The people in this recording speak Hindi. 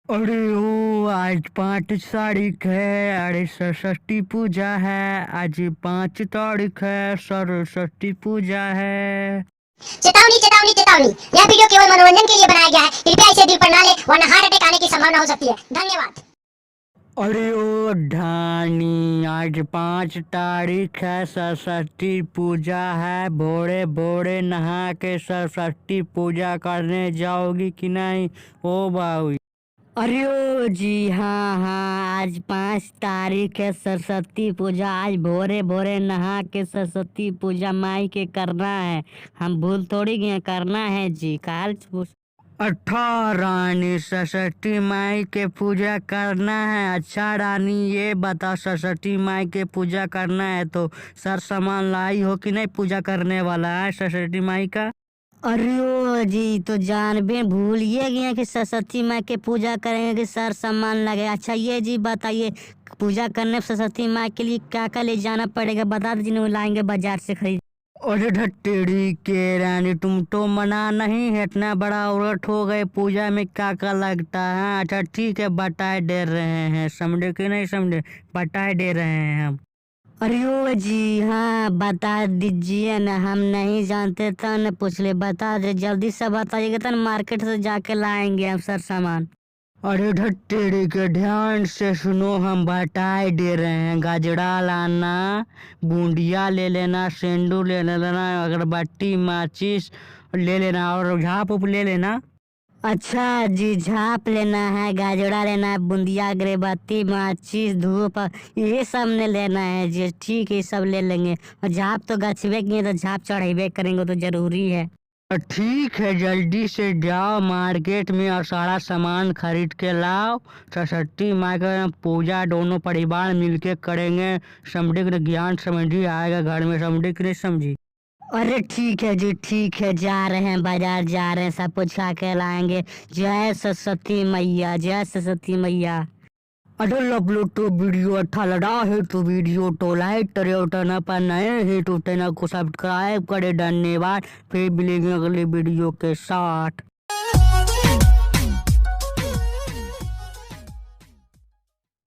अरे ओ आज 5 तारीख है। अरे सरस्वती पूजा है। आज 5 तारीख है, सरस्वती पूजा है। चेतावनी चेतावनी चेतावनी, यह वीडियो केवल मनोरंजन के लिए बनाया गया है। कृपया इसे दिल पर ना ले वरना हार्ट अटैक आने की संभावना हो सकती है। धन्यवाद। अरे ओ ढानी, आज 5 तारीख है, सरस्वती पूजा है। भोरे भोरे नहा के सरस्वती पूजा करने जाओगी कि नहीं ओ बाबू? अरे ओ जी, हाँ हाँ, आज 5 तारीख है, सरस्वती पूजा। आज भोरे भोरे नहा के सरस्वती पूजा माई के करना है। हम भूल थोड़ी गए, करना है जी। काल अच्छा रानी, सरस्वती माई के पूजा करना है। अच्छा रानी, ये बता, सरस्वती माई के पूजा करना है तो सर सामान लाई हो कि नहीं? पूजा करने वाला है सरस्वती माई का। अरे ओ जी, तो जानबे भूलिए गए कि सरस्वती माँ के पूजा करेंगे कि सर सामान लगे। अच्छा ये जी बताइए, पूजा करने सरस्वती माँ के लिए क्या क्या ले जाना पड़ेगा? बता दीजिए, लाएंगे बाजार से खरीद। अरे धत्तेरी के रानी, तुम तो मना नहीं है, इतना बड़ा औरत हो गए, पूजा में क्या क्या लगता है? अच्छा ठीक है, बताए दे रहे हैं, समझे कि नहीं समझे? बताए दे रहे हैं हम। अरे ओ जी, हाँ बता दीजिए ना, हम नहीं जानते तो न पूछ ले। बता दे, जल्दी से बताइएगा तो मार्केट से जाके लाएंगे हम सर सामान। अरे धत्तेरी के, ध्यान से सुनो, हम बताए दे रहे हैं। गजरा लाना, बूंदिया ले लेना, सेंदूर ले लेना, अगरबत्ती माचिस ले लेना और झाप उप ले लेना। अच्छा जी, झाप लेना है, गाजरा लेना है, बूंदिया, अगरबत्ती, माचिस, धूप, ये सब ने लेना है जी। ठीक है, सब ले लेंगे। और झाप तो गछबे किए तो झाप चढ़ेबे करेंगे, तो जरूरी है। ठीक है, जल्दी से जाओ मार्केट में और सारा सामान खरीद के लाओ। सरस्वती माँ का पूजा दोनों परिवार मिलके करेंगे। समझे कि नहीं? ज्ञान समझी आएगा घर में, समझे कि नहीं समझी? अरे ठीक है जी, ठीक है, जा रहे हैं बाजार, जा रहे हैं, सब कुछ खा के लाएंगे। जय सरस्वती मैया, जय सरस्वती मैया। अरे लवलो, तो वीडियो अच्छा लगा है तो वीडियो तो लाइक करे, और चैनल पर नए हैं तो चैनल को सब्सक्राइब करे। धन्यवाद। फिर मिलेंगे अगले वीडियो के साथ।